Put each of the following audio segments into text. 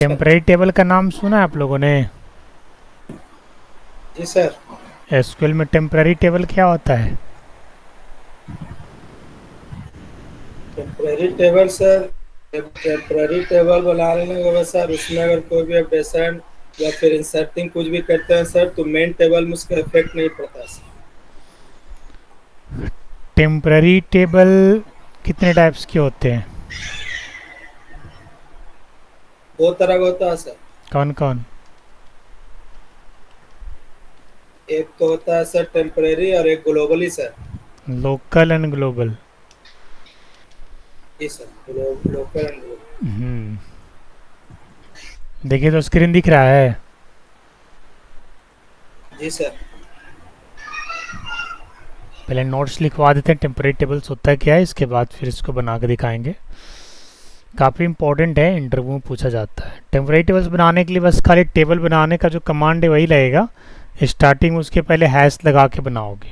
Temporary table का नाम सुना है आप लोगों ने? जी सर। एसक्यूएल में टेम्परेरी टेबल क्या होता है? Temporary table sir, temporary table बनाने के बाद सर उसमें अगर कोई भी अपडेशन या फिर इंसर्टिंग कुछ भी करते हैं सर तो मेन टेबल में उसका इफेक्ट नहीं पड़ता सर। टेम्परेरी टेबल कितने टाइप्स के होते हैं? दो तरह का होता है सर। कौन कौन? एक तो होता है सर टेम्परेरी और एक globally sir. Local and global. जी sir, local and global. Hmm. देखिए तो स्क्रीन दिख रहा है। जी सर। पहले नोट्स लिखवा देते हैं टेम्परेरी टेबल्स होता है क्या है, इसके बाद फिर इसको बना के दिखाएंगे। काफ़ी इंपॉर्टेंट है, इंटरव्यू में पूछा जाता है। टेम्परेरी टेबल्स बनाने के लिए बस खाली टेबल बनाने का जो कमांड है वही लगेगा। स्टार्टिंग में उसके पहले हैश लगा के बनाओगे।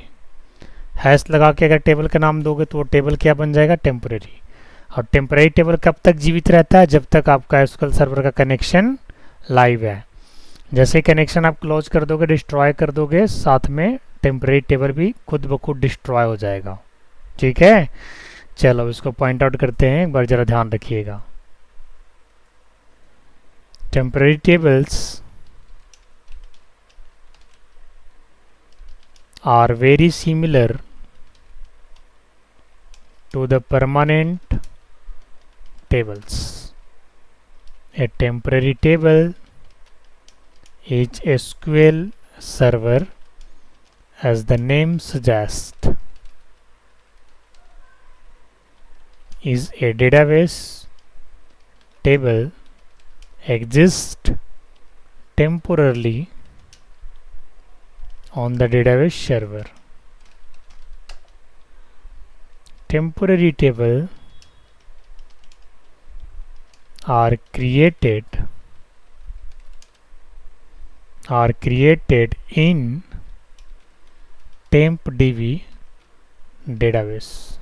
हैश लगा के अगर टेबल का नाम दोगे तो वो टेबल क्या बन जाएगा? टेम्परेरी। और टेम्परेरी टेबल कब तक जीवित रहता है? जब तक आपका एसक्यूएल सर्वर का कनेक्शन लाइव है। जैसे ही कनेक्शन आप क्लोज कर दोगे, डिस्ट्रॉय कर दोगे, साथ में टेम्परेरी टेबल भी खुद ब खुद डिस्ट्रॉय हो जाएगा। ठीक है, चलो इसको पॉइंट आउट करते हैं, एक बार ज़रा ध्यान रखिएगा। Temporary tables are very similar to the permanent tables. A temporary table is a SQL server, as the name suggests, is a database. Table exists temporarily on the database server. Temporary table are created in TempDB database.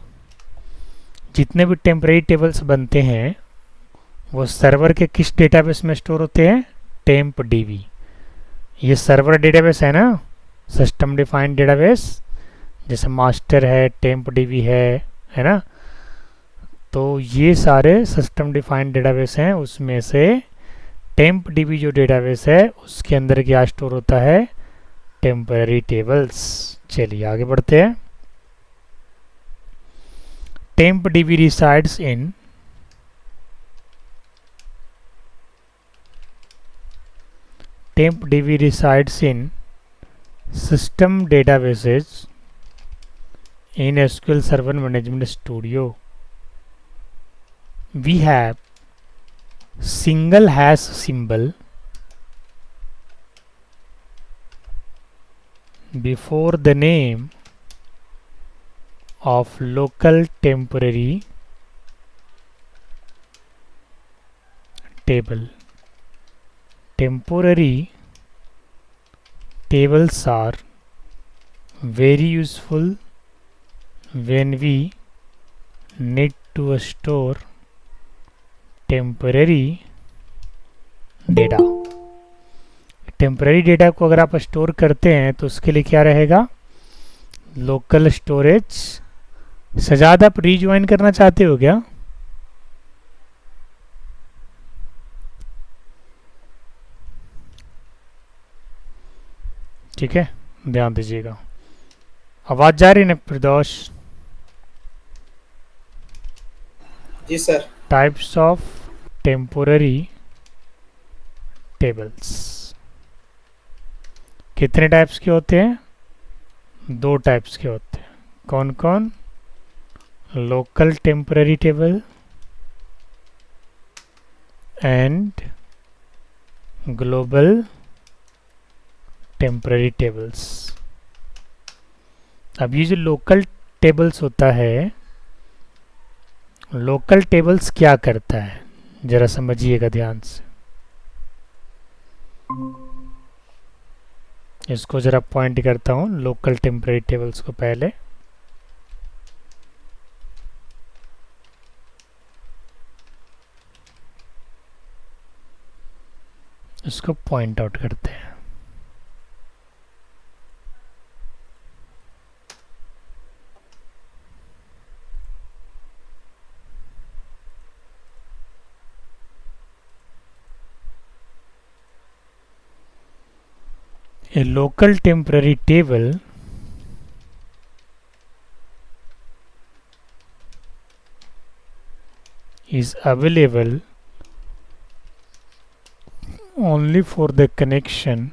जितने भी temporary tables बनते हैं वो server के किस database में store होते हैं? Temp dB. ये सर्वर डेटाबेस है ना, सिस्टम डिफाइंड डेटाबेस। जैसे मास्टर है, टेम्प डीबी है ना। तो ये सारे सिस्टम डिफाइंड डेटाबेस हैं, उसमें से टेम्प डीबी जो डेटाबेस है उसके अंदर क्या स्टोर होता है? Temporary tables. चलिए आगे बढ़ते हैं। Temp dB resides in TempDB resides in system databases in SQL Server Management Studio. We have single hash symbol before the name of local temporary table. Temporary tables are very useful when we need to store temporary data. Temporary data को अगर आप store करते हैं तो उसके लिए क्या रहेगा? Local storage. सजाद आप रीज्वाइन करना चाहते हो क्या? ठीक है, ध्यान दीजिएगा। आवाज जा रही है ना प्रदोष? जी sir. Types of temporary tables कितने टाइप्स के होते हैं? दो टाइप्स के होते हैं। कौन कौन? Local temporary table and global temporary tables. अब ये जो लोकल टेबल्स होता है, लोकल टेबल्स क्या करता है जरा समझिएगा ध्यान से। इसको जरा पॉइंट करता हूँ लोकल टेम्परेरी टेबल्स को पहले। उसको पॉइंट आउट करते हैं। A local temporary table is available only for the connection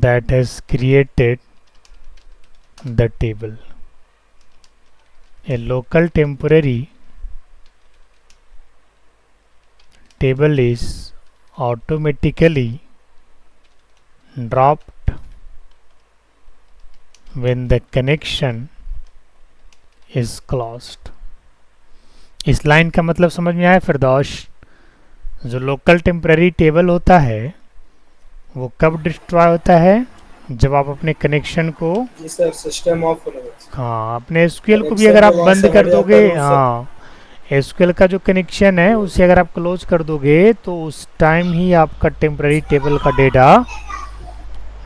that has created the table. A local temporary table is automatically dropped when the connection is closed. इस line का मतलब समझ में आया फिरदौश? जो लोकल टेम्पररी टेबल होता है वो कब डिस्ट्रॉय होता है? जब आप अपने कनेक्शन को, जी सर, सिस्टम ऑफ होने में। हाँ, अपने एसक्यूएल को भी अगर आप बंद कर दोगे, हाँ, एसक्यूएल का जो कनेक्शन है उसे अगर आप क्लोज कर दोगे तो उस टाइम ही आपका टेम्पररी टेबल का डेटा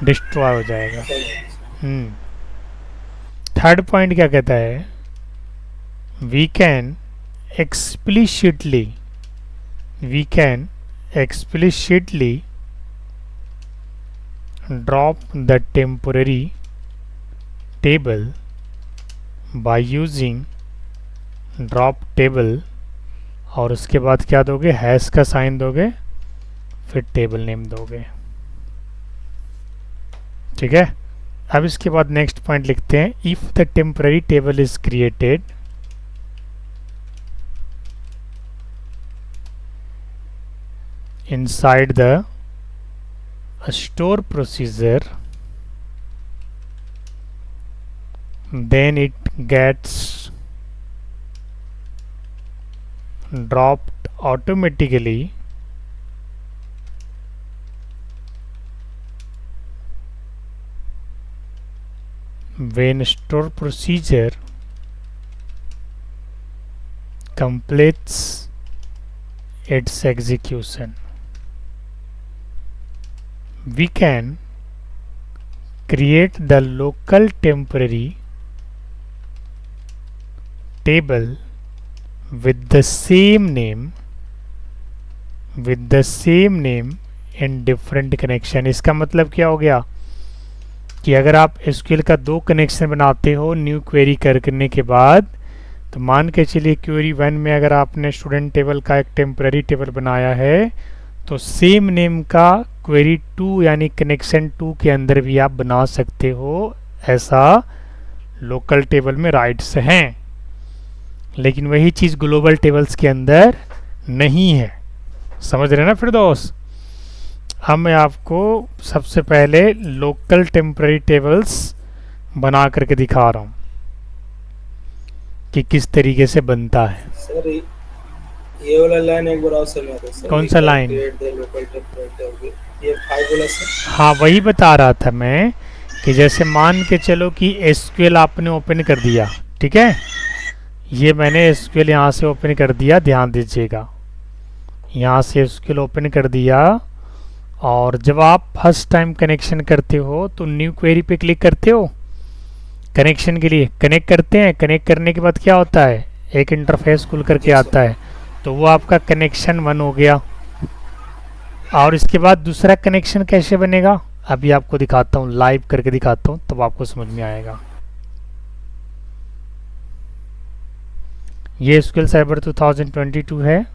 डिस्ट्रॉय हो जाएगा। थर्ड पॉइंट क्या कहता है? We can explicitly drop the temporary table by using drop table, और उसके बाद क्या दोगे? हैश का साइन दोगे, फिर टेबल नेम दोगे। ठीक है, अब इसके बाद नेक्स्ट पॉइंट लिखते हैं। If the temporary table is created inside the store procedure, then it gets dropped automatically when store procedure completes its execution. We can create the local temporary table with the same name in different connection. इसका मतलब क्या हो गया कि अगर आप SQL का दो कनेक्शन बनाते हो न्यू क्वेरी करने के बाद, तो मान के चलिए क्वेरी 1 में अगर आपने स्टूडेंट टेबल का एक टेम्पररी टेबल बनाया है तो सेम नेम का क्वेरी 2 यानी कनेक्शन 2 के अंदर भी आप बना सकते हो। ऐसा लोकल टेबल में राइट्स हैं, लेकिन वही चीज़ ग्लोबल टेबल्स के अंदर नहीं है। समझ रहे ना फिरदौस? अब मैं आपको सबसे पहले लोकल टेम्पररी टेबल्स बना करके दिखा रहा हूँ कि किस तरीके से बनता है। सर ये वाला लाइन एक बार और समझा दो सर। कौन सा लाइन? ये 5 वाला सर। हाँ, वही बता रहा था मैं कि जैसे मान के चलो कि एसक्यूएल आपने ओपन कर दिया, ठीक है, ये मैंने एसक्यूएल यहाँ से ओपन कर दिया, ध्यान दीजिएगा, यहाँ से एसक्यूएल ओपन कर दिया, और जब आप फर्स्ट टाइम कनेक्शन करते हो तो न्यू क्वेरी पे क्लिक करते हो, कनेक्शन के लिए कनेक्ट करते हैं। कनेक्ट करने के बाद क्या होता है? एक इंटरफेस खुल करके आता है, तो वो आपका कनेक्शन 1 हो गया। और इसके बाद दूसरा कनेक्शन कैसे बनेगा अभी आपको दिखाता हूँ, लाइव करके दिखाता हूँ, तब आपको समझ में आएगा। ये एसक्यूएल सर्वर 2022 है।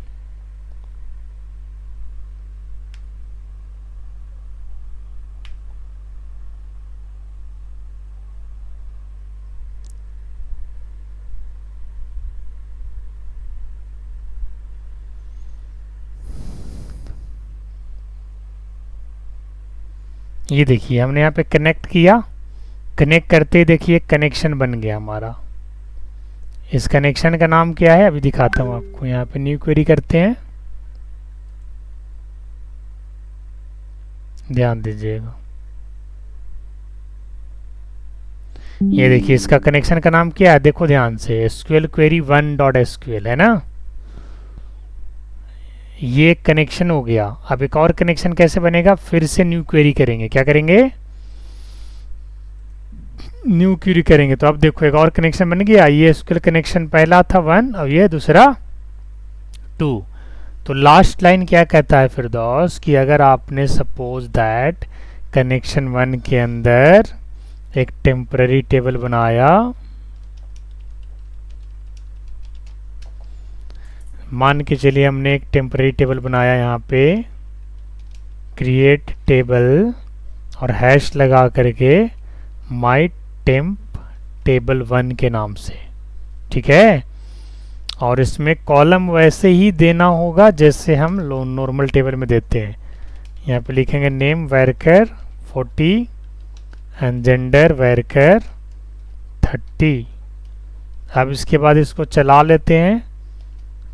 ये देखिए हमने यहाँ पे कनेक्ट किया, कनेक्ट करते ही देखिए कनेक्शन बन गया हमारा। इस कनेक्शन का नाम क्या है अभी दिखाता हूँ आपको। यहाँ पे न्यू क्वेरी करते हैं, ध्यान दीजिएगा, ये देखिए इसका कनेक्शन का नाम क्या है, देखो ध्यान से, एसक्यूएल क्वेरी 1.sql है ना। ये एक कनेक्शन हो गया। अब एक और कनेक्शन कैसे बनेगा, फिर से न्यू क्वेरी करेंगे। क्या करेंगे, न्यू क्वेरी करेंगे। तो अब देखो एक और कनेक्शन बन गया। ये एसक्यूएल कनेक्शन पहला था 1 और ये दूसरा 2। तो लास्ट लाइन क्या कहता है फिर दोस्त, कि अगर आपने सपोज दैट कनेक्शन 1 के अंदर एक टेम्पररी टेबल बनाया, मान के चलिए हमने एक टेम्पररी टेबल बनाया यहाँ पे, क्रिएट टेबल और हैश लगा करके माई टेम्प टेबल 1 के नाम से, ठीक है। और इसमें कॉलम वैसे ही देना होगा जैसे हम नॉर्मल टेबल में देते हैं। यहाँ पे लिखेंगे नेम वेरकर 40 एंड जेंडर वेरकर 30। अब इसके बाद इसको चला लेते हैं।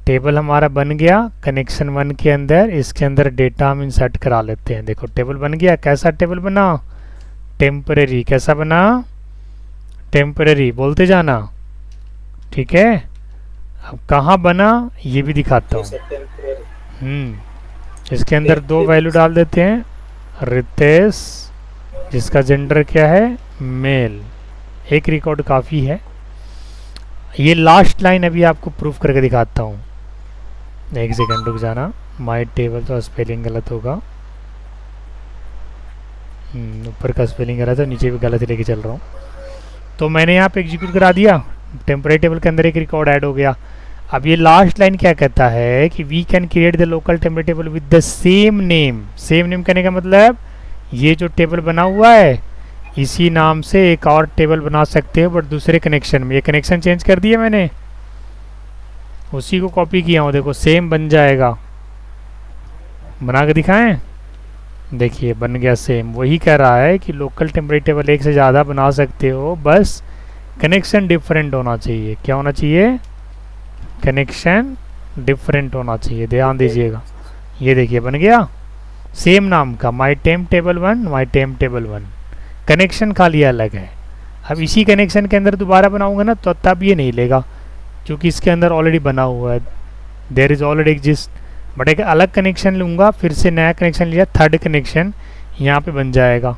टेबल हमारा बन गया कनेक्शन 1 के अंदर। इसके अंदर डेटा हम इंसर्ट करा लेते हैं। देखो टेबल बन गया। कैसा टेबल बना, टेम्पररी। कैसा बना, टेम्पररी। बोलते जाना, ठीक है। अब कहाँ बना ये भी दिखाता हूँ। इसके अंदर 2 वैल्यू डाल देते हैं। रितेश जिसका जेंडर क्या है, मेल। एक रिकॉर्ड काफ़ी है। ये लास्ट लाइन अभी आपको प्रूफ करके दिखाता हूँ। एक सेकंड रुक जाना। माई टेबल तो स्पेलिंग गलत होगा, ऊपर का स्पेलिंग गलत है, नीचे भी गलत ही लेके चल रहा हूँ। तो मैंने यहाँ पे एग्जीक्यूट करा दिया। टेम्परेरी टेबल के अंदर एक रिकॉर्ड ऐड हो गया। अब ये लास्ट लाइन क्या कहता है कि we can create the local temporary table with the same name. Same name कहने का मतलब ये जो टेबल बना हुआ है इसी नाम से एक और टेबल बना सकते हो बट दूसरे कनेक्शन में। ये कनेक्शन चेंज कर दिया मैंने, उसी को कॉपी किया हूँ। देखो सेम बन जाएगा। बना के दिखाएं, देखिए बन गया सेम। वही कह रहा है कि लोकल टेम्परेरी टेबल एक से ज़्यादा बना सकते हो, बस कनेक्शन डिफरेंट होना चाहिए। क्या होना चाहिए, कनेक्शन डिफरेंट होना चाहिए। ध्यान दीजिएगा। ये देखिए बन गया सेम नाम का, माई टेम्प टेबल 1 माई टेम्प टेबल 1। कनेक्शन खाली अलग है। अब इसी कनेक्शन के अंदर दोबारा बनाऊंगा ना तो तब ये नहीं लेगा, क्योंकि इसके अंदर ऑलरेडी बना हुआ है। There is already exist. But एक अलग कनेक्शन लूँगा, फिर से नया कनेक्शन लिया, थर्ड कनेक्शन यहाँ पे बन जाएगा।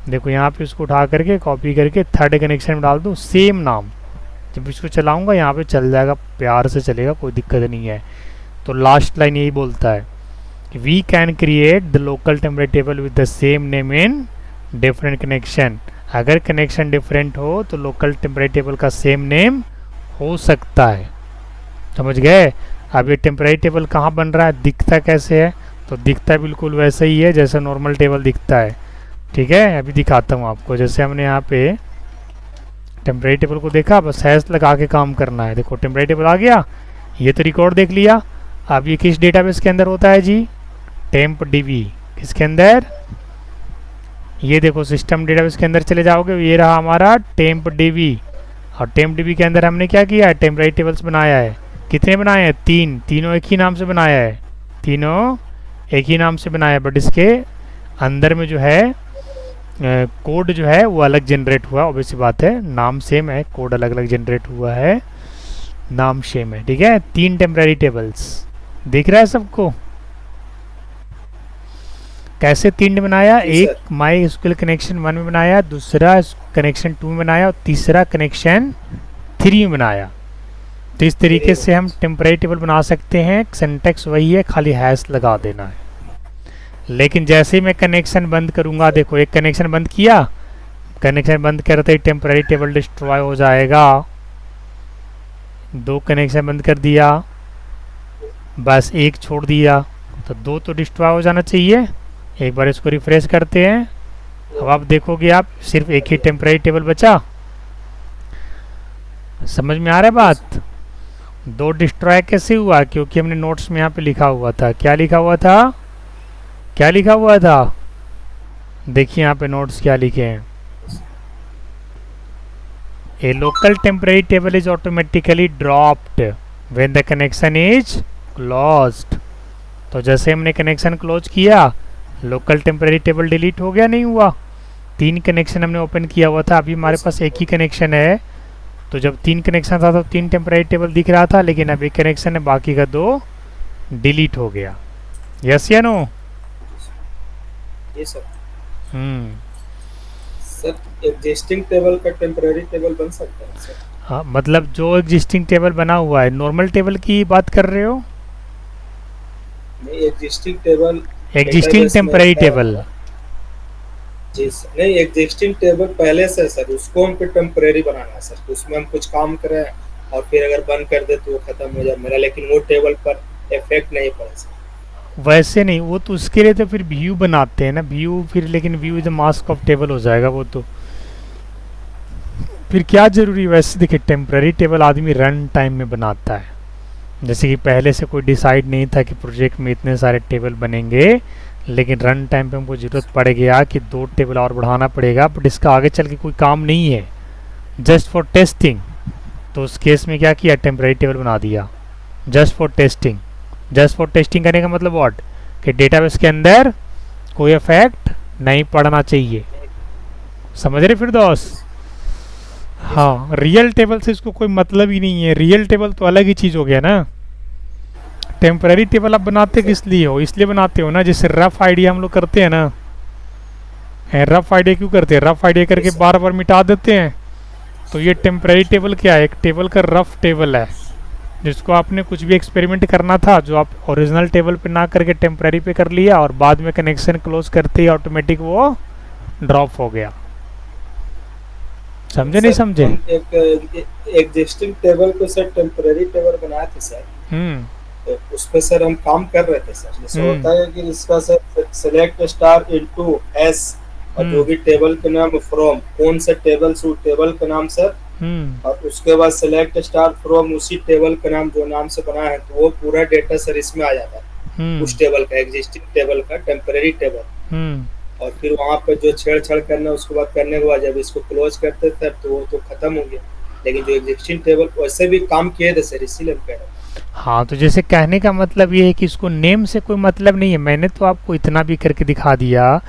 देखो यहाँ पे उसको उठा करके कॉपी करके थर्ड कनेक्शन में डाल दूँ, सेम नाम। जब इसको चलाऊँगा यहाँ पे चल जाएगा, प्यार से चलेगा, कोई दिक्कत नहीं है। तो लास्ट लाइन यही बोलता है कि we can create the local temporary table with the same name in different connection. अगर कनेक्शन डिफरेंट हो तो लोकल टेम्परेरी टेबल का सेम नेम हो सकता है। समझ गए। अब ये टेम्परेरी टेबल कहाँ बन रहा है, दिखता कैसे है, तो दिखता बिल्कुल वैसे ही है जैसे नॉर्मल टेबल दिखता है। ठीक है, अभी दिखाता हूँ आपको। जैसे हमने यहाँ पे टेम्परेरी टेबल को देखा, बस हैश लगा के काम करना है। देखो टेम्परेरी टेबल आ गया, ये तो रिकॉर्ड देख लिया। अब ये किस डेटाबेस के अंदर होता है जी, टेम्प डीबी। किसके अंदर, ये देखो सिस्टम डेटाबेस के अंदर चले जाओगे, ये रहा हमारा टेम्प डीबी। और टेम्प डीबी के अंदर हमने क्या किया है, टेम्परेरी टेबल्स बनाया है। कितने बनाए हैं, 3। तीनों एक ही नाम से बनाया है, तीनों एक ही नाम से बनाया है। बट इसके अंदर में जो है कोड जो है वो अलग जनरेट हुआ। ऑब्वियसली बात है, नाम सेम है, कोड अलग अलग जनरेट हुआ है, नाम सेम है। ठीक है, 3 टेम्परेरी टेबल्स दिख रहा है सबको। कैसे 3 बनाया, एक माई एसक्यूएल कनेक्शन 1 में बनाया, दूसरा कनेक्शन 2 में बनाया और तीसरा कनेक्शन 3 में बनाया। तो इस तरीके से हम टेम्परेरी टेबल बना सकते हैं। सिंटैक्स वही है, खाली हैश लगा देना है। लेकिन जैसे ही मैं कनेक्शन बंद करूंगा, देखो एक कनेक्शन बंद किया, कनेक्शन बंद करते ही टेम्परेरी टेबल डिस्ट्रॉय हो जाएगा। 2 कनेक्शन बंद कर दिया, बस एक छोड़ दिया, तो 2 तो डिस्ट्रॉय हो जाना चाहिए। एक बार इसको रिफ्रेश करते हैं। अब आप देखोगे आप सिर्फ एक ही टेम्परेरी टेबल बचा। समझ में आ रहा है बात। 2 डिस्ट्रॉय कैसे हुआ, क्योंकि हमने नोट्स में यहाँ पे लिखा हुआ था। क्या लिखा हुआ था, क्या लिखा हुआ था, देखिए यहाँ पे नोट्स क्या लिखे हैं। ए local temporary table is automatically dropped when the connection is closed. तो जैसे हमने कनेक्शन क्लोज किया, लोकल टेम्परेरी टेबल डिलीट हो गया, नहीं हुआ। 3 कनेक्शन हमने ओपन किया हुआ था, अभी हमारे पास एक ही कनेक्शन है। तो जब 3 कनेक्शन था तो 3 टेम्परेरी टेबल दिख रहा था, लेकिन अब एक कनेक्शन है, बाकी का 2 डिलीट हो गया। यस या नो? ये सर। हम्म। सर एग्जिस्टिंग टेबल का टेम्पररी टेबल बन सकता है सर? हाँ, मतलब जो एग्जिस्टिंग टेबल बना हुआ है, नॉर्मल टेबल की बात कर रहे हो? नहीं, एग्जिस्टिंग टेबल एग्जिस्टिंग डेटाबेस में टेम्पररी है टेबल। हमारा। जी सर, नहीं एग्जिस्टिंग टेबल पहले से है सर, उसको हमको टेम्परेरी बनाना है सर, तो उसमें हम कुछ काम करें और फिर अगर बंद कर दे तो वो खत्म हो जाए मेरा, लेकिन वो टेबल पर इफेक्ट नहीं पड़े सर। वैसे नहीं, वो तो उसके लिए तो फिर व्यू बनाते हैं ना, व्यू फिर, लेकिन view is mask of table हो जाएगा वो तो। फिर क्या जरूरी, वैसे देखिए टेम्पररी टेबल आदमी रन टाइम में बनाता है। जैसे कि पहले से कोई डिसाइड नहीं था कि प्रोजेक्ट में इतने सारे टेबल बनेंगे, लेकिन रन टाइम पे हमको ज़रूरत पड़ गया कि 2 टेबल और बढ़ाना पड़ेगा, बट इसका आगे चल के कोई काम नहीं है, जस्ट फॉर टेस्टिंग। तो उस केस में क्या किया, टेम्पररी टेबल बना दिया, just for testing. Just for testing करने का मतलब व्हाट, कि डेटाबेस के अंदर कोई इफेक्ट नहीं पड़ना चाहिए। समझ रहे फिर दोस्त? हाँ, रियल टेबल से इसको कोई मतलब ही नहीं है, रियल टेबल तो अलग ही चीज़ हो गया ना। टेम्पररी टेबल आप बनाते सर किस लिए हो, इसलिए बनाते हो ना, जैसे रफ आइडिया हम लोग करते हैं ना। रफ आइडिया क्यों करते हैं, रफ आइडिया जी करके सर। बार बार मिटा देते हैं। तो ये टेम्पररी टेबल क्या है, एक टेबल का रफ टेबल है, जिसको आपने कुछ भी एक्सपेरिमेंट करना था, जो आप ओरिजिनल टेबल पे ना करके टेम्पररी पे कर लिया, और बाद में कनेक्शन क्लोज करते ही ऑटोमेटिक वो ड्रॉप हो गया। समझे नहीं सर समझे? हम एक एग्जिस्टिंग टेबल को सर टेम्पररी टेबल बनाए थे सर, हम्म। तो उस पे सर हम काम कर रहे थे सर। जैसे हम्म। होता है कि इसका sir select star into S, और जो हम्म। भी टेबल के नाम फ्रॉम कौन से टेबल से, टेबल का नाम सर, हम्म। और उसके बाद सेलेक्ट स्टार फ्रॉम उसी टेबल का नाम जो नाम से बना है, तो वो पूरा डेटा सर इसमें आ जाता है, हम्म। उस टेबल का, एग्जिस्टिंग टेबल का टेम्पररी टेबल। हम्म। और फिर वहां पर जो छेड़छाड़ करना है उसके बाद करने के बाद जब इसको क्लोज करते थे तो वो तो खत्म हो गया, लेकिन जो एग्जिस्टिंग टेबल वैसे भी काम किए थे सर, इसीलिए हम कह रहे हैं। हाँ, तो जैसे कहने का मतलब ये है कि इसको नेम से कोई मतलब नहीं है। मैंने तो आपको इतना भी करके दिखा दिया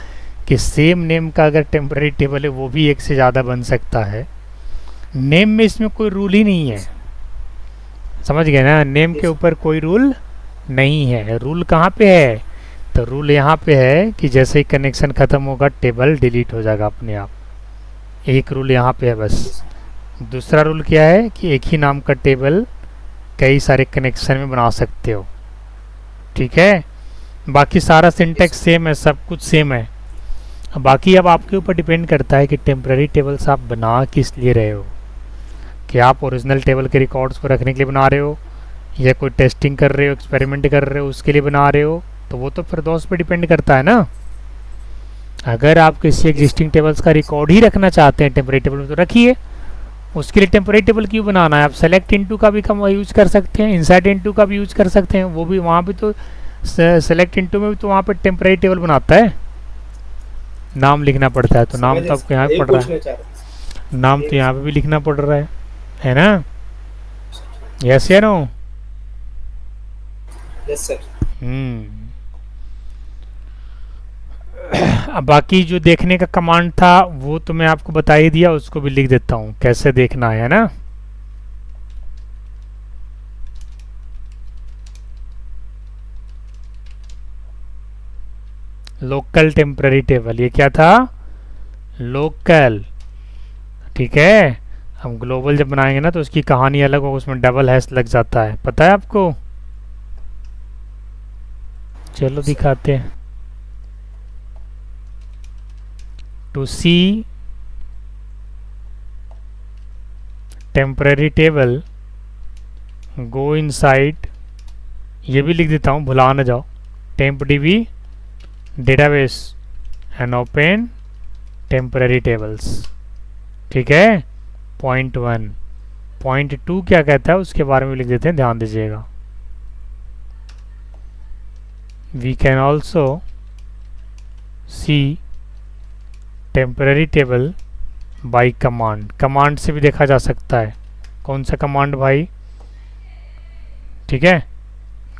कि सेम नेम का अगर टेम्पररी टेबल है वो भी एक से ज़्यादा बन सकता है। नेम में इसमें कोई रूल ही नहीं है, समझ गए ना? नेम के ऊपर कोई रूल नहीं है। रूल कहाँ पे है, तो रूल यहाँ पे है कि जैसे ही कनेक्शन ख़त्म होगा टेबल डिलीट हो जाएगा अपने आप। एक रूल यहाँ पे है बस। दूसरा रूल क्या है कि एक ही नाम का टेबल कई सारे कनेक्शन में बना सकते हो, ठीक है? बाकी सारा सिंटेक्स सेम है, सब कुछ सेम है। बाकी अब आपके ऊपर डिपेंड करता है कि टेम्पररी टेबल्स आप बना किस लिए रहे हो, कि आप ओरिजिनल टेबल के रिकॉर्ड्स को रखने के लिए बना रहे हो, या कोई टेस्टिंग कर रहे हो, एक्सपेरिमेंट कर रहे हो उसके लिए बना रहे हो। तो वो तो फिर दोस्त पे डिपेंड करता है ना। अगर आप किसी एग्जिस्टिंग टेबल्स का रिकॉर्ड ही रखना चाहते हैं टेम्पररी टेबल में, तो रखिए। उसके लिए टेम्पररी टेबल क्यों बनाना है? आप सेलेक्ट इनटू का भी कम यूज कर सकते हैं, इंसर्ट इनटू का भी यूज कर सकते हैं, वो भी वहाँ भी तो सेलेक्ट इनटू में भी तो वहाँ पे टेम्पररी टेबल बनाता है, नाम लिखना पड़ता है। तो नाम समझे तो सर, आपको यहाँ पे यही पड़ रहा पूछना चाह है, रहे नाम थे। तो यही यहाँ सर। पे भी लिखना पड़ रहा है ना? यस या नो? Yes sir. हम्म। अब बाकी जो देखने का कमांड था वो तो मैं आपको बता ही दिया, उसको भी लिख देता हूँ कैसे देखना है ना। लोकल टेम्पररी टेबल, ये क्या था? लोकल, ठीक है। हम ग्लोबल जब बनाएंगे ना तो उसकी कहानी अलग होगी, उसमें डबल हैश लग जाता है, पता है आपको? चलो सर दिखाते हैं। To see temporary table go inside, ये भी लिख देता हूँ भुला ना जाओ, temp DB database and open temporary tables, ठीक है। पॉइंट 1। पॉइंट 2 क्या कहता है उसके बारे में लिख देते हैं, ध्यान दीजिएगा। We can also see temporary table by command, command से भी देखा जा सकता है। कौन सा कमांड भाई? ठीक है,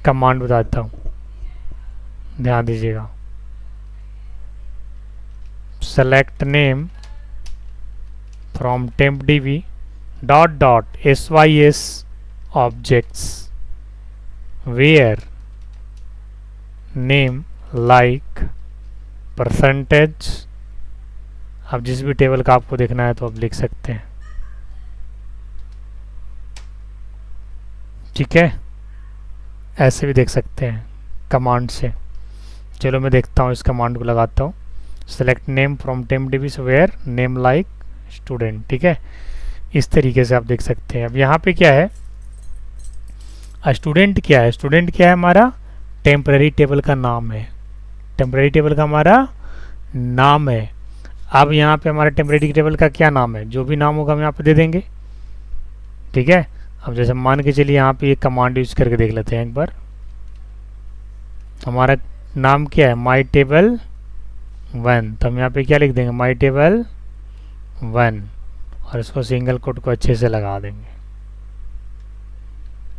कमांड बताता हूँ, ध्यान दीजिएगा। Select name from temp dB dot sys objects where name like percentage. अब जिस भी टेबल का आपको देखना है तो आप लिख सकते हैं, ठीक है। ऐसे भी देख सकते हैं कमांड से। चलो मैं देखता हूँ, इस कमांड को लगाता हूँ, select name from tempdb where name like student, ठीक है। इस तरीके से आप देख सकते हैं। अब यहाँ पे क्या है, स्टूडेंट क्या है, स्टूडेंट क्या है हमारा टेम्पररी टेबल का नाम है, टेम्पररी टेबल का हमारा नाम है। अब यहाँ पे हमारा टेम्पररी टेबल का क्या नाम है, जो भी नाम होगा हम यहाँ पे दे देंगे, ठीक है। अब जैसे मान के चलिए यहाँ पे ये कमांड यूज करके देख लेते हैं एक बार। हमारा नाम क्या है, माई टेबल 1, तो हम यहाँ पे क्या लिख देंगे, माई टेबल 1, और इसको सिंगल कोट को अच्छे से लगा देंगे।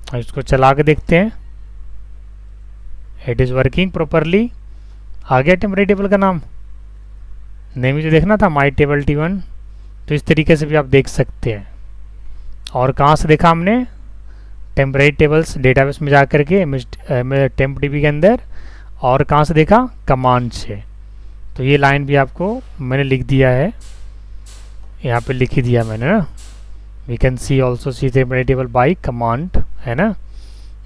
और इसको चला के देखते हैं, इट इज़ वर्किंग प्रॉपरली। आ गया टेम्पररी टेबल का नाम, नेम जो देखना था माई टेबल T1। तो इस तरीके से भी आप देख सकते हैं। और कहाँ से देखा हमने, टेम्पररी टेबल्स डेटाबेस में जा करके टेम्पडीबी के अंदर, और कहाँ से देखा, कमांड से। तो ये लाइन भी आपको मैंने लिख दिया है, यहाँ पे लिख ही दिया मैंने ना। We can see also see temporary table by command, है ना,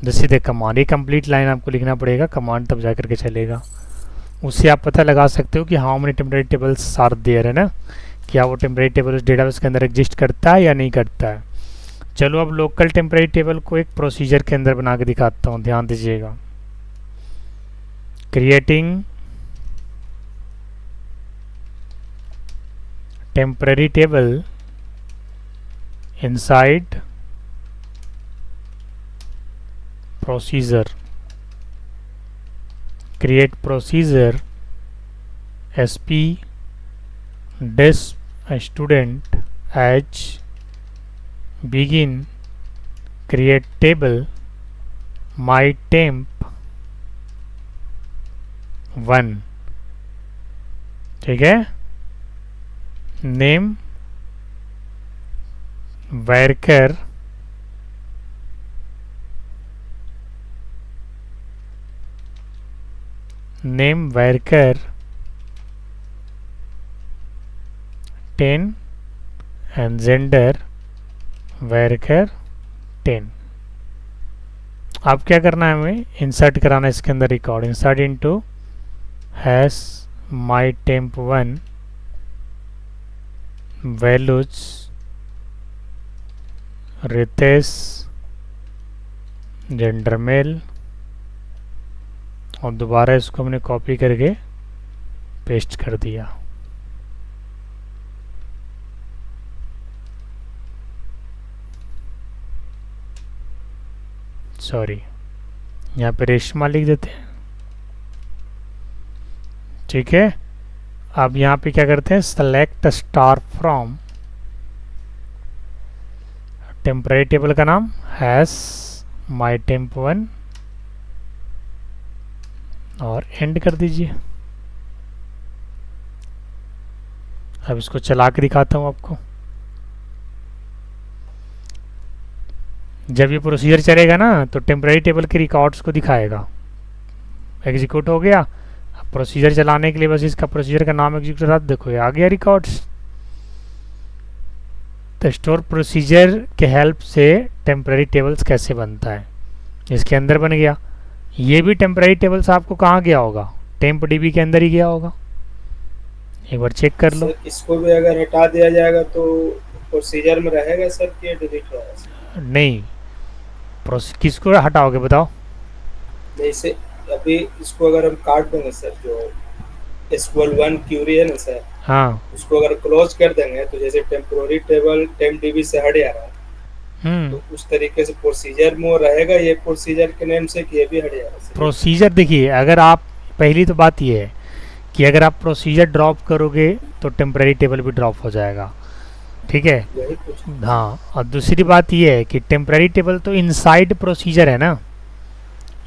जैसे द कमांड। ये कंप्लीट लाइन आपको लिखना पड़ेगा, कमांड तब जा करके चलेगा। उससे आप पता लगा सकते हो कि how many temporary tables are there, है ना, क्या वो टेम्पररी टेबल उस डेटाबेस के अंदर एग्जिस्ट करता है या नहीं करता है। चलो अब लोकल टेम्पररी टेबल को एक प्रोसीजर के अंदर बना के दिखाता हूँ, ध्यान दीजिएगा। Creating temporary table inside procedure, create procedure sp dis student as begin create table my temp 1, ठीक है। Name varchar name varchar 10 and gender varchar 10। अब क्या करना है, हमें इंसर्ट कराना है इसके अंदर record, insert into hash my temp 1 values Ritesh gender male, और दोबारा इसको हमने कॉपी करके पेस्ट कर दिया। सॉरी, यहाँ पे रेशमा लिख देते हैं, ठीक है। अब यहाँ पे क्या करते हैं, select star from temporary table का नाम हैश माई टेम्प 1 और एंड कर दीजिए। अब इसको चला के दिखाता हूँ आपको। जब ये प्रोसीजर चलेगा ना तो टेम्पररी टेबल के रिकॉर्ड्स को दिखाएगा। एग्जीक्यूट हो गया। अब प्रोसीजर चलाने के लिए बस इसका प्रोसीजर का नाम एग्जीक्यूट रहा, देखो ये आ गया रिकॉर्ड्स। तो स्टोर प्रोसीजर के हेल्प से टेम्पररी टेबल्स कैसे बनता है, इसके अंदर बन गया। ये भी टेम्पररी टेबल्स आपको कहाँ गया होगा, टेम्पडीबी के अंदर ही गया होगा। एक बार चेक कर लो। इसको भी अगर हटा दिया जाएगा तो प्रोसीजर में रहेगा सर कि डिलीट होगा सर? नहीं, किसको हटाओगे बताओ। जैसे अभी इसको अगर हम काट देंगे सर, जो SQL1 क्यूरी है ना सर, हाँ, उसको अगर क्लोज कर देंगे तो जैसे टेम्पोररी टेबल टेम्पडीबी से हट जा रहा है, तो उस तरीके से प्रोसीजर में वो रहेगा ये प्रोसीजर के नेम से कि ये भी हट जाएगा सर? प्रोसीजर देखिए, अगर आप पहली तो बात ये है कि अगर आप प्रोसीजर ड्रॉप करोगे तो टेम्पररी टेबल भी ड्रॉप हो जाएगा, ठीक है। हाँ, और दूसरी बात ये है कि टेम्पररी टेबल तो इनसाइड प्रोसीजर है ना,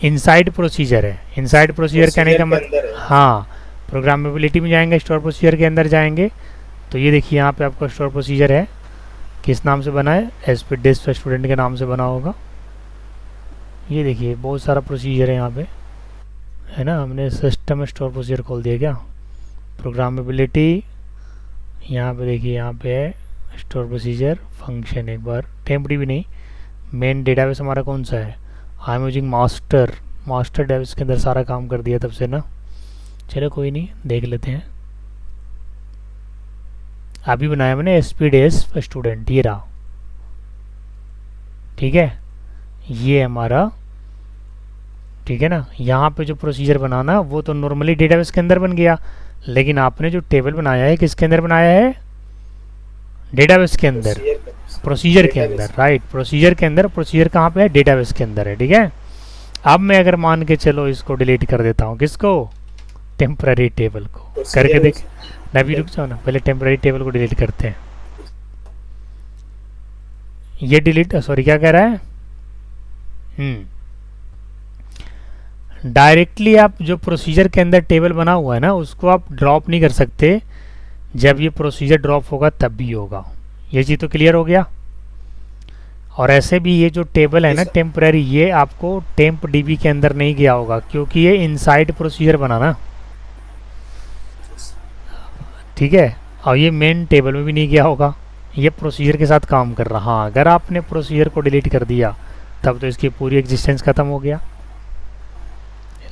इनसाइड प्रोसीजर है। इनसाइड प्रोसीजर कहने का मतलब, हाँ, प्रोग्रामेबिलिटी में जाएंगे, स्टोर प्रोसीजर के अंदर जाएंगे तो ये देखिए यहाँ पे आपका स्टोर प्रोसीजर है, किस नाम से बना है, SP डिस्प स्टूडेंट के नाम से बना होगा। ये देखिए बहुत सारा प्रोसीजर है यहाँ पे, है ना, हमने सिस्टम स्टोर प्रोसीजर खोल दिया क्या, प्रोग्रामेबिलिटी, यहाँ पे देखिए, यहाँ पे है स्टोर प्रोसीजर फंक्शन, एक बार टेम्पडी भी नहीं, मेन डेटाबेस हमारा कौन सा है, I am using master, master database के अंदर सारा काम कर दिया तब से ना। चलो कोई नहीं, देख लेते हैं। अभी बनाया मैंने एसपीडीएस स्टूडेंट, ये रहा, ठीक है, ये हमारा, ठीक है ना। यहाँ पे जो प्रोसीजर बनाना वो तो नॉर्मली डेटाबेस के अंदर बन गया, लेकिन आपने जो टेबल बनाया है किसके अंदर बनाया है, डेटाबेस के अंदर, प्रोसीजर के अंदर, राइट, प्रोसीजर के अंदर। प्रोसीजर कहाँ पे है, डेटाबेस के अंदर है, ठीक है। अब मैं अगर मान के चलो इसको डिलीट कर देता हूँ, किसको, टेम्पररी टेबल को, करके देख, अभी रुक जाओ ना, पहले टेम्पररी टेबल को डिलीट करते हैं। ये डिलीट, सॉरी क्या कह रहा है, डायरेक्टली आप जो प्रोसीजर के अंदर टेबल बना हुआ है ना उसको आप ड्रॉप नहीं कर सकते, जब ये प्रोसीजर ड्रॉप होगा तब भी होगा। ये चीज़ तो क्लियर हो गया। और ऐसे भी ये जो टेबल है ना टेम्पररी, ये आपको टेम्प डीबी के अंदर नहीं गया होगा, क्योंकि ये इनसाइड प्रोसीजर बना ना, ठीक है। और ये मेन टेबल में भी नहीं गया होगा, ये प्रोसीजर के साथ काम कर रहा। हाँ, अगर आपने प्रोसीजर को डिलीट कर दिया तब तो इसकी पूरी एग्जिस्टेंस खत्म हो गया।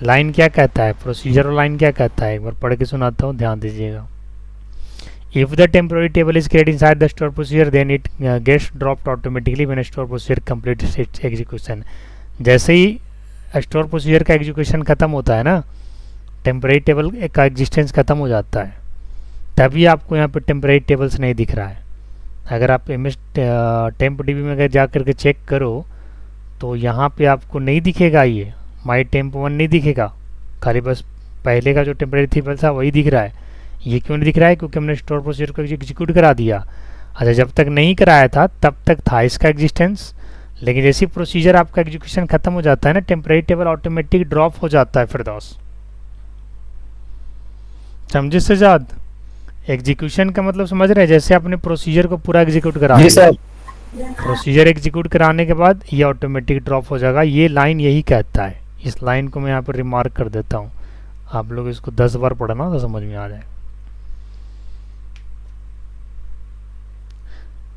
लाइन क्या कहता है, प्रोसीजर और लाइन क्या कहता है, एक बार पढ़ के सुनाता हूँ, ध्यान दीजिएगा। If the temporary table is created inside the store procedure, then it gets dropped automatically when a store procedure completes its execution. जैसे ही स्टोर प्रोसीजर का एग्जीक्यूशन खत्म होता है ना, टेम्परेरी टेबल का एग्जिस्टेंस खत्म हो जाता है, तभी आपको यहाँ पे टेम्परेरी टेबल्स नहीं दिख रहा है। अगर आप एमएस टेम्प डीबी में अगर जा करके चेक करो तो यहाँ पे आपको नहीं दिखेगा, ये माई टेम्प 1 नहीं दिखेगा, खाली बस पहले का जो टेम्परेरी टेबल था वही दिख रहा है। ये क्यों नहीं दिख रहा है, क्योंकि हमने स्टोर प्रोसीजर को एग्जीक्यूट करा दिया। अच्छा, जब तक नहीं कराया था तब तक था इसका एग्जिस्टेंस, लेकिन जैसे प्रोसीजर आपका एग्जीक्यूशन खत्म हो जाता है ना, टेम्परेरी टेबल ऑटोमेटिक ड्रॉप हो जाता है। फिर दोस्त समझे सजाद, एग्जीक्यूशन का मतलब समझ रहे हैं, जैसे आपने प्रोसीजर को पूरा एग्जीक्यूट करा दिया, प्रोसीजर एग्जीक्यूट कराने के बाद ये ऑटोमेटिक ड्रॉप हो जाएगा। ये लाइन यही कहता है। इस लाइन को मैं यहाँ पर रिमार्क कर देता हूँ, आप लोग इसको 10 बार पढ़ना तो समझ में आ जाए।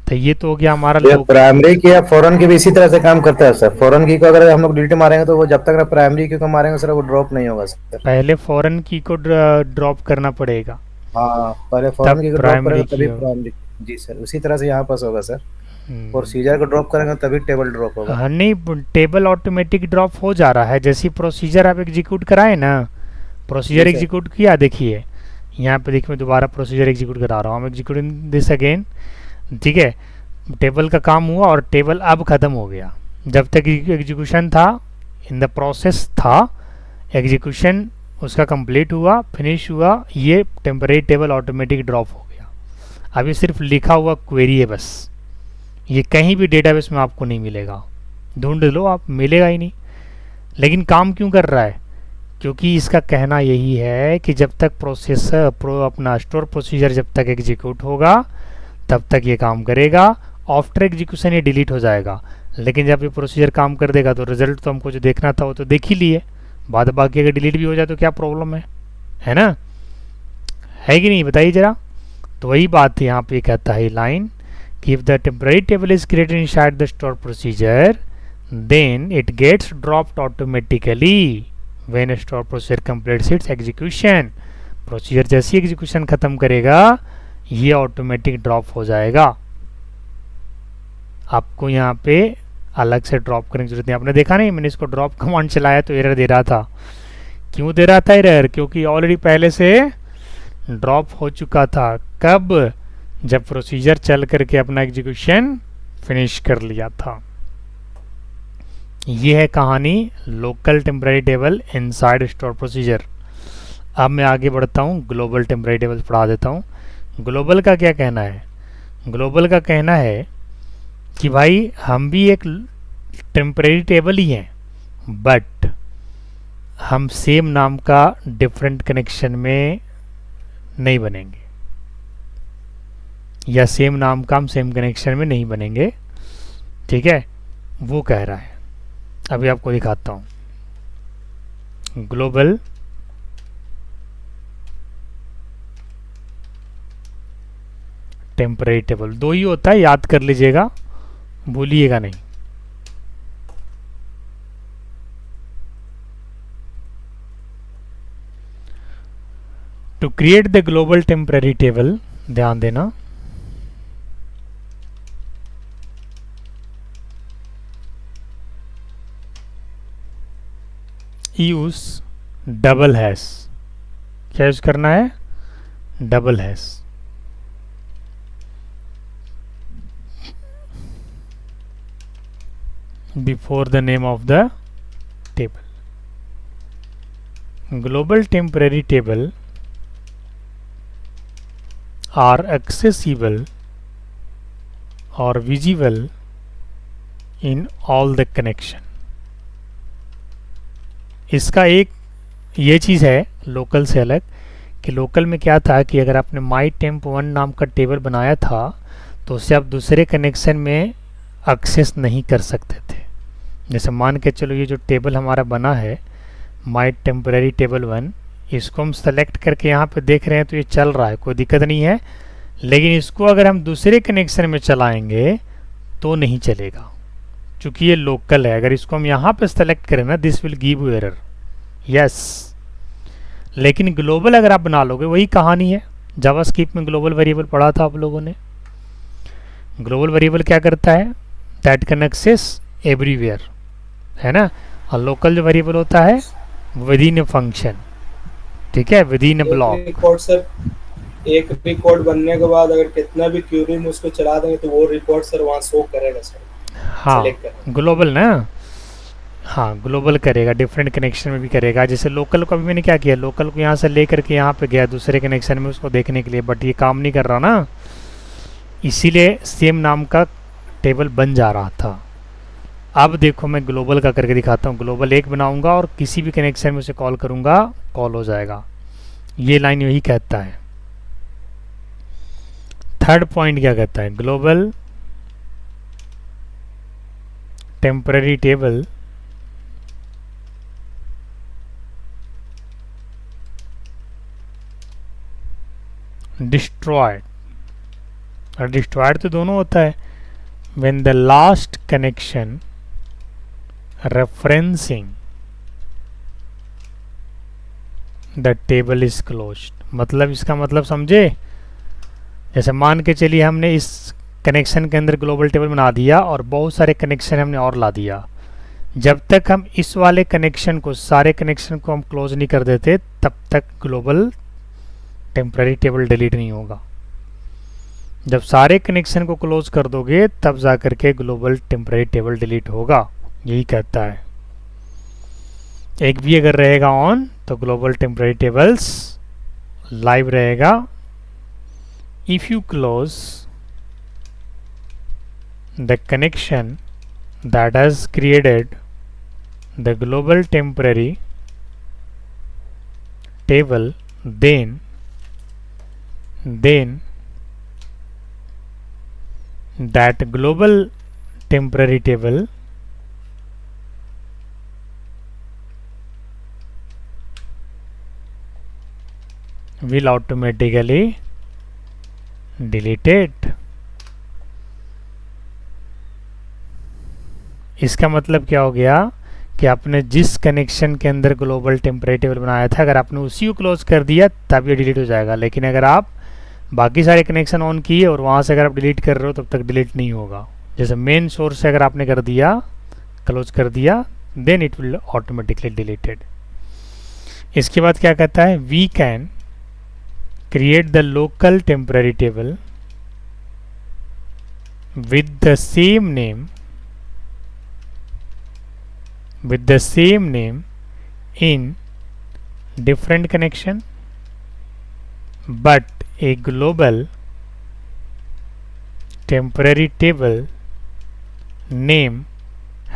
तो ये तो हो गया हमारा प्राइमरी की या फॉरेन की भी इसी तरह से काम करता है सर। फॉरेन की को अगर हम लोग डिलीट मारेंगे तो वो जब तक प्राइमरी की को मारेंगे सर वो ड्रॉप नहीं होगा सर। पहले फॉरेन की को ड्रॉप करना पड़ेगा। हाँ, पहले फॉरेन की को ड्रॉप करेंगे तभी प्राइमरी। जी सर, उसी तरह से यहाँ पास होगा सर। प्रोसीजर को ड्रॉप करेंगे तभी टेबल ड्रॉप होगा। हाँ नहीं, टेबल ऑटोमेटिक ड्रॉप हो जा रहा है जैसे प्रोसीजर आप एग्जीक्यूट कराए ना। प्रोसीजर एग्जीक्यूट किया, देखिए यहाँ पे देखिए, मैं दोबारा प्रोसीजर एग्जीक्यूट करा रहा हूँ, हम एग्जीक्यूटिंग दिस अगेन, ठीक है। टेबल का काम हुआ और टेबल अब ख़त्म हो गया। जब तक एग्जीक्यूशन था, इन द प्रोसेस था, एग्जीक्यूशन उसका कंप्लीट हुआ, फिनिश हुआ, ये टेम्परेरी टेबल ऑटोमेटिक ड्रॉप हो गया। अभी सिर्फ लिखा हुआ क्वेरी है बस, ये कहीं भी डेटाबेस में आपको नहीं मिलेगा, ढूंढ लो आप, मिलेगा ही नहीं। लेकिन काम क्यों कर रहा है, क्योंकि इसका कहना यही है कि जब तक अपना स्टोर प्रोसीजर जब तक एग्जीक्यूट होगा तब तक ये काम करेगा। आफ्टर एग्जीक्यूशन ये डिलीट हो जाएगा, लेकिन जब ये प्रोसीजर काम कर देगा तो रिजल्ट तो हमको जो देखना था वो तो देख ही लिए, बाद बाकी अगर डिलीट भी हो जाए तो क्या प्रॉब्लम है ना, है कि नहीं, बताइए जरा। तो वही बात यहाँ पे कहता है लाइन कि if the temporary table is created inside the store procedure then it gets dropped automatically when store procedure completes its execution. Procedure जैसे एग्जीक्यूशन खत्म करेगा ये ऑटोमेटिक ड्रॉप हो जाएगा। आपको यहाँ पे अलग से ड्रॉप करने की जरूरत नहीं। आपने देखा नहीं, मैंने इसको ड्रॉप कमांड चलाया तो एरर दे रहा था। क्यों दे रहा था एरर, क्योंकि ऑलरेडी पहले से ड्रॉप हो चुका था। कब, जब प्रोसीजर चल करके अपना एग्जीक्यूशन फिनिश कर लिया था। ये है कहानी local temporary table inside store procedure. अब मैं आगे बढ़ता हूँ, ग्लोबल टेम्परेरी टेबल पढ़ा देता हूँ। ग्लोबल का क्या कहना है, ग्लोबल का कहना है कि भाई हम भी एक टेम्परेरी टेबल ही हैं, बट हम सेम नाम का डिफरेंट कनेक्शन में नहीं बनेंगे, या सेम नाम का हम सेम कनेक्शन में नहीं बनेंगे, ठीक है, वो कह रहा है। अभी आपको दिखाता हूँ। ग्लोबल टेम्परेरी टेबल, दो ही होता है, याद कर लीजिएगा, भूलिएगा नहीं। To create the global temporary table, ध्यान देना, यूज डबल हैश। क्या यूज करना है? Double hash. Before the name of the table. Global temporary table are accessible or visible in all the connection। इसका एक ये चीज़ है लोकल से अलग कि लोकल में क्या था कि अगर आपने माई टेम्प 1 नाम का टेबल बनाया था तो उससे आप दूसरे कनेक्शन में एक्सेस नहीं कर सकते थे। जैसे मान के चलो ये जो टेबल हमारा बना है माई टेम्परेरी टेबल 1, इसको हम सेलेक्ट करके यहाँ पे देख रहे हैं तो ये चल रहा है, कोई दिक्कत नहीं है। लेकिन इसको अगर हम दूसरे कनेक्शन में चलाएंगे तो नहीं चलेगा, क्योंकि ये लोकल है। अगर इसको हम यहाँ पे सेलेक्ट करें ना, this will give you error, yes. लेकिन ग्लोबल अगर आप बना लोगे, वही कहानी है, जावास्क्रिप्ट में ग्लोबल वेरिएबल पढ़ा था आप लोगों ने। ग्लोबल वेरिएबल क्या करता है? दैट कैन एक्सेस एवरीवेयर, है ना। और लोकल जो वेरिएबल होता है विद इन ए फंक्शन, ठीक है, with in A block. Record sir, एक रिकॉर्ड बनने के बाद अगर कितना भी क्यूरी में उसको चला देंगे तो वो रिकॉर्ड सर वहाँ शो करेगा सर। हाँ, ग्लोबल ना, हाँ ग्लोबल करेगा, डिफरेंट कनेक्शन में भी करेगा। जैसे लोकल को अभी मैंने क्या किया, लोकल को यहाँ से ले करके यहाँ पे गया दूसरे कनेक्शन में उसको देखने के लिए, बट ये काम नहीं कर रहा ना, इसीलिए सेम नाम का टेबल बन जा रहा था। अब देखो मैं ग्लोबल का करके दिखाता हूँ। ग्लोबल एक बनाऊंगा और किसी भी कनेक्शन में उसे कॉल करूँगा, कॉल हो जाएगा। ये लाइन यही कहता है। थर्ड पॉइंट क्या कहता है? ग्लोबल टेम्पररी टेबल डिस्ट्रॉयड, और डिस्ट्रॉयड तो दोनों होता है। When the last connection referencing the table is closed, मतलब इसका मतलब समझे। जैसे मान के चलिए हमने इस कनेक्शन के अंदर ग्लोबल टेबल बना दिया और बहुत सारे कनेक्शन हमने और ला दिया। जब तक हम इस वाले कनेक्शन को, सारे कनेक्शन को हम क्लोज नहीं कर देते, तब तक ग्लोबल टेम्पररी टेबल डिलीट नहीं होगा। जब सारे कनेक्शन को क्लोज कर दोगे तब जा करके ग्लोबल टेम्पररी टेबल डिलीट होगा, यही कहता है। एक भी अगर रहेगा ऑन तो ग्लोबल टेम्पररी टेबल्स लाइव रहेगा। If you close the connection that has created the global temporary table, then that global temporary table will automatically delete it। इसका मतलब क्या हो गया कि आपने जिस कनेक्शन के अंदर ग्लोबल टेम्परेरी टेबल बनाया था, अगर आपने उसी को क्लोज कर दिया तब ये डिलीट हो जाएगा। लेकिन अगर आप बाकी सारे कनेक्शन ऑन किए और वहाँ से अगर आप डिलीट कर रहे हो तब तक डिलीट नहीं होगा। जैसे मेन सोर्स से अगर आपने कर दिया, क्लोज कर दिया, then it will automatically deleted. इसके बाद क्या कहता है? We can create the local temporary table with the same name in different connection, but a global temporary table name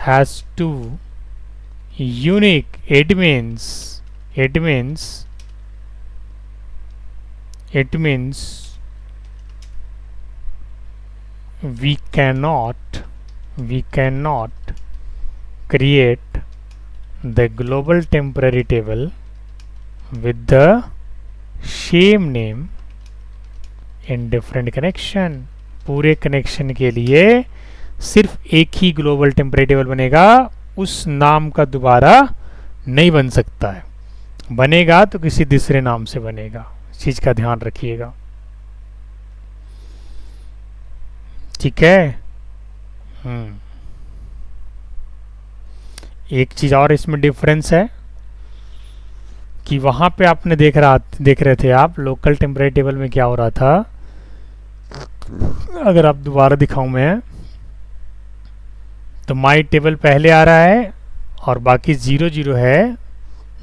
has two unique admins. It means we cannot create the global temporary table with the same name in different connection। पूरे connection के लिए सिर्फ एक ही global temporary table बनेगा, उस नाम का दोबारा नहीं बन सकता है, बनेगा तो किसी दूसरे नाम से बनेगा। इस चीज का ध्यान रखिएगा, ठीक है। एक चीज और इसमें डिफरेंस है कि वहां पे आपने देख रहे थे आप लोकल टेम्परेरी टेबल में क्या हो रहा था। अगर आप दोबारा दिखाऊं मैं तो माई टेबल पहले आ रहा है और बाकी 0 0 है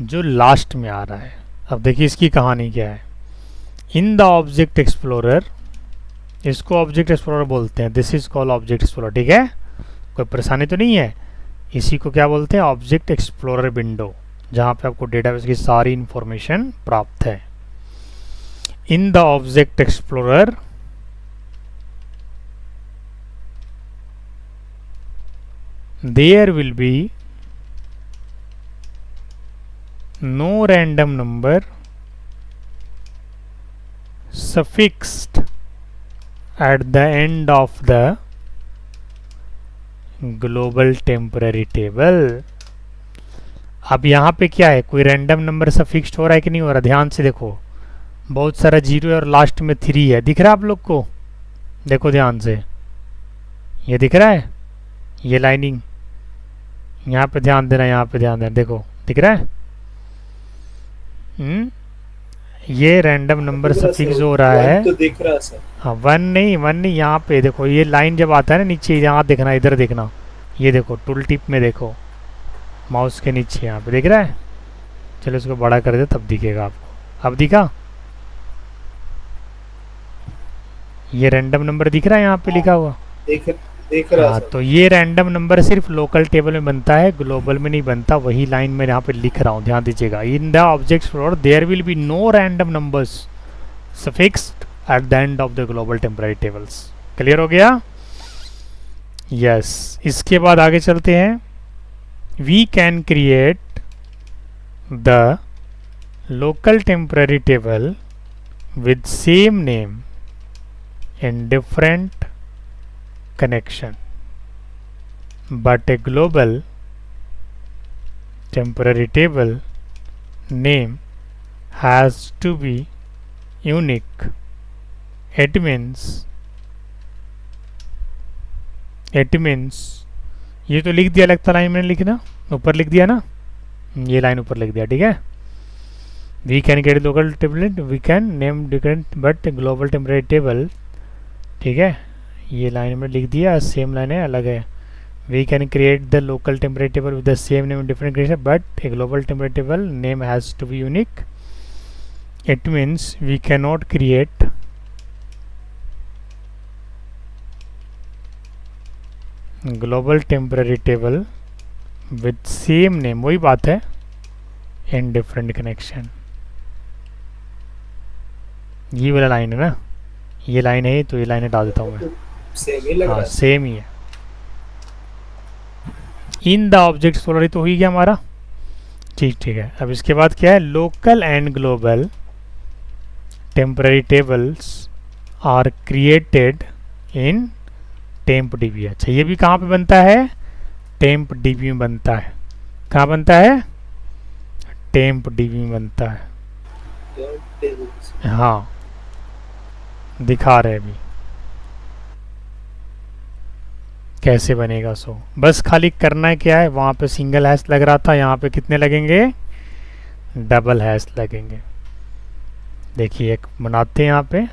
जो लास्ट में आ रहा है। अब देखिए इसकी कहानी क्या है। इन द ऑब्जेक्ट एक्सप्लोरर, इसको ऑब्जेक्ट एक्सप्लोरर बोलते हैं, this is called object explorer, ठीक है, कोई परेशानी तो नहीं है। इसी को क्या बोलते हैं, ऑब्जेक्ट एक्सप्लोरर विंडो, जहां पे आपको डेटाबेस की सारी इंफॉर्मेशन प्राप्त है। इन the object explorer there will be no random number suffixed at the end of the global temporary table। अब यहाँ पे क्या है, कोई रैंडम नंबर सफिक्स्ड हो रहा है कि नहीं हो रहा, ध्यान से देखो। बहुत सारा 0 और लास्ट में 3 है, दिख रहा है आप लोग को, देखो ध्यान से, ये दिख रहा है, ये लाइनिंग, यहाँ पे ध्यान देना, यहाँ पे ध्यान देना, देखो दिख रहा है। ये रैंडम नंबर सफिक्स हो रहा है, तो दिख रहा है सर। हाँ, 1 नहीं, यहाँ पे देखो, ये लाइन जब आता है ना नीचे, यहाँ देखना, इधर देखना, ये देखो टूल टिप में देखो, माउस के नीचे यहाँ पे दिख रहा है। चलो इसको बड़ा कर दे तब दिखेगा आपको। अब दिखा, ये रैंडम नंबर दिख रहा है यहाँ पे लिखा हुआ, देख रहा है। तो ये रैंडम नंबर सिर्फ लोकल टेबल में बनता है, ग्लोबल में नहीं बनता। वही लाइन में यहाँ पे लिख रहा हूँ, ध्यान दीजिएगा। In the object explorer there will be no random numbers suffixed at the end of the global temporary tables. Clear हो गया? यस। इसके बाद आगे चलते हैं। We can create the local temporary table with same name in different connection, but a global temporary table name has to be unique। it means ये तो लिख दिया, लगता लाइन मैंने लिखना ऊपर लिख दिया ना, ये लाइन ऊपर लिख दिया, ठीक है। we can get local table, we can name different but global temporary table, ठीक है, ये लाइन में लिख दिया, सेम लाइन है, अलग है। We can create the local temporary table with the same name different creation but a global temporary table name has to be unique. It means we can not create global temporary table with same name, वही बात है, इन different connection. ये वाला line है ना, ये line है, तो ये लाइन डाल देता हूँ मैं, सेम ही लग रहा है। सेम ही है। इन द ऑब्जेक्ट एक्सप्लोरर तो हो ही गया हमारा, ठीक है। अब इसके बाद क्या है, local and global temporary tables are created in temp DB. अच्छा, ये भी कहाँ पे बनता है, टेम्प डीबी में बनता है। कहाँ बनता है, टेम्प डीबी में बनता है। हाँ, दिखा रहे अभी कैसे बनेगा। सो बस खाली करना है क्या है, वहाँ पे सिंगल हैश लग रहा था, यहाँ पे कितने लगेंगे, डबल हैश लगेंगे। देखिए एक बनाते हैं यहाँ पे,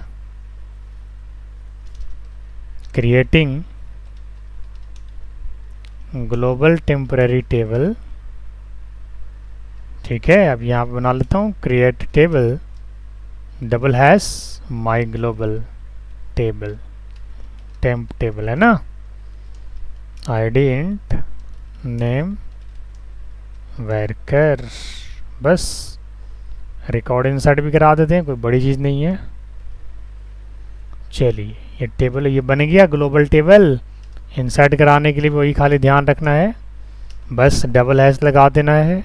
क्रिएटिंग ग्लोबल टेम्पररी टेबल, ठीक है। अब यहाँ पे बना लेता हूँ क्रिएट टेबल डबल हैश माई ग्लोबल टेबल, टेम्प टेबल है ना, id int नेम वर्कर। बस रिकॉर्ड इंसर्ट भी करा देते हैं, कोई बड़ी चीज़ नहीं है। चलिए ये टेबल ये बन गया ग्लोबल टेबल। इंसर्ट कराने के लिए वही खाली ध्यान रखना है, बस डबल हैश लगा देना है।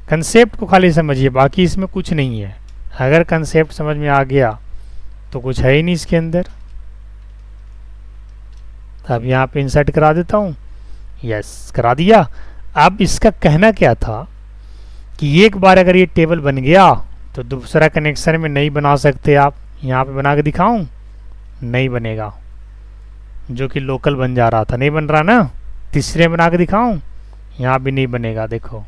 कंसेप्ट को खाली समझिए, बाकी इसमें कुछ नहीं है। अगर कंसेप्ट समझ में आ गया तो कुछ है ही नहीं इसके अंदर। अब यहाँ पे इंसर्ट करा देता हूँ, यस करा दिया। अब इसका कहना क्या था कि एक बार अगर ये टेबल बन गया तो दूसरा कनेक्शन में नहीं बना सकते आप। यहाँ पे बना के दिखाऊं, नहीं बनेगा, जो कि लोकल बन जा रहा था, नहीं बन रहा ना। तीसरे बना के दिखाऊं, यहाँ भी नहीं बनेगा, देखो।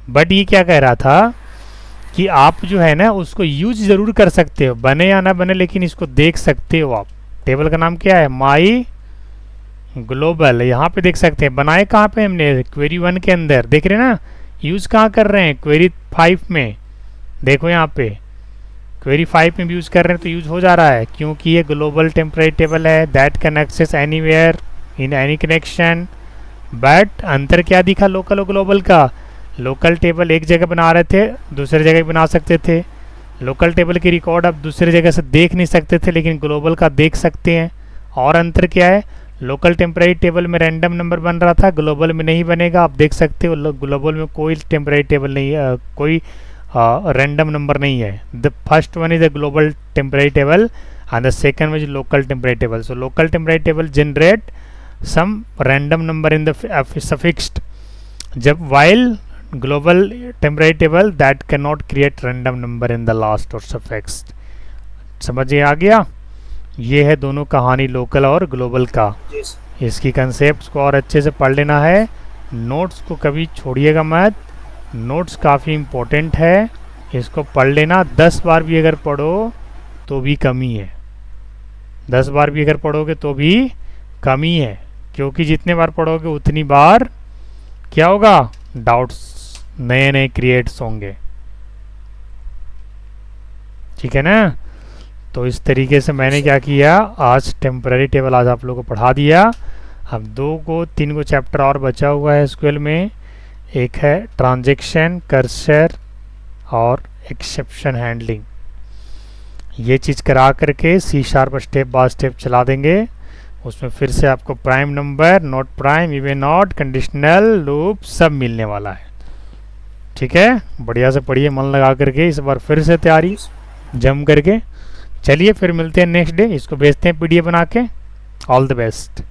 बट ये क्या कह रहा था कि आप जो है ना उसको यूज जरूर कर सकते हो, बने या ना बने, लेकिन इसको देख सकते हो आप। टेबल का नाम क्या है, माई ग्लोबल। यहाँ पे देख सकते हैं, बनाए कहाँ पे हमने, क्वेरी 1 के अंदर, देख रहे हैं ना। यूज कहाँ कर रहे हैं, क्वेरी 5 में। देखो यहाँ पे क्वेरी 5 में भी यूज कर रहे हैं तो यूज हो जा रहा है, क्योंकि ये ग्लोबल टेम्परेरी टेबल है, that can access anywhere in any connection. But अंतर क्या दिखा लोकल और ग्लोबल का, लोकल टेबल एक जगह बना रहे थे, दूसरी जगह बना सकते थे। लोकल टेबल की रिकॉर्ड आप दूसरी जगह से देख नहीं सकते थे, लेकिन ग्लोबल का देख सकते हैं। और अंतर क्या है, लोकल टेम्परेरी टेबल में रैंडम नंबर बन रहा था, ग्लोबल में नहीं बनेगा। आप देख सकते हो ग्लोबल में कोई टेम्परेरी टेबल नहीं है, कोई रैंडम नंबर नहीं है। The first one is the global temporary table and the second is local temporary table. So local temporary table generate some random number in the suffixed, जब while global temporary table that can not create random number in the last और suffixed. समझिए आ गया। ये है दोनों कहानी local और global का। इसकी कंसेप्ट्स को और अच्छे से पढ़ लेना है, नोट्स को कभी छोड़िएगा मत। नोट्स काफ़ी इम्पोर्टेंट है, इसको पढ़ लेना। 10 बार भी अगर पढ़ो तो भी कमी है, 10 बार भी अगर पढ़ोगे तो भी कमी है, क्योंकि जितने बार पढ़ोगे उतनी बार क्या होगा, डाउट्स नए नए क्रिएट्स होंगे। ठीक है ना। तो इस तरीके से मैंने क्या किया, आज टेम्पररी टेबल आज आप लोगों को पढ़ा दिया। अब 3 को चैप्टर और बचा हुआ है एसक्यूएल में। एक है ट्रांजैक्शन, कर्सर और एक्सेप्शन हैंडलिंग। ये चीज़ करा करके C# स्टेप बाय स्टेप चला देंगे। उसमें फिर से आपको prime number, not prime, even not, conditional, loop सब मिलने वाला है। ठीक है, बढ़िया से पढ़िए मन लगा करके, इस बार फिर से तैयारी जम करके। चलिए फिर मिलते हैं नेक्स्ट डे, इसको भेजते हैं PDF बना के। All the best.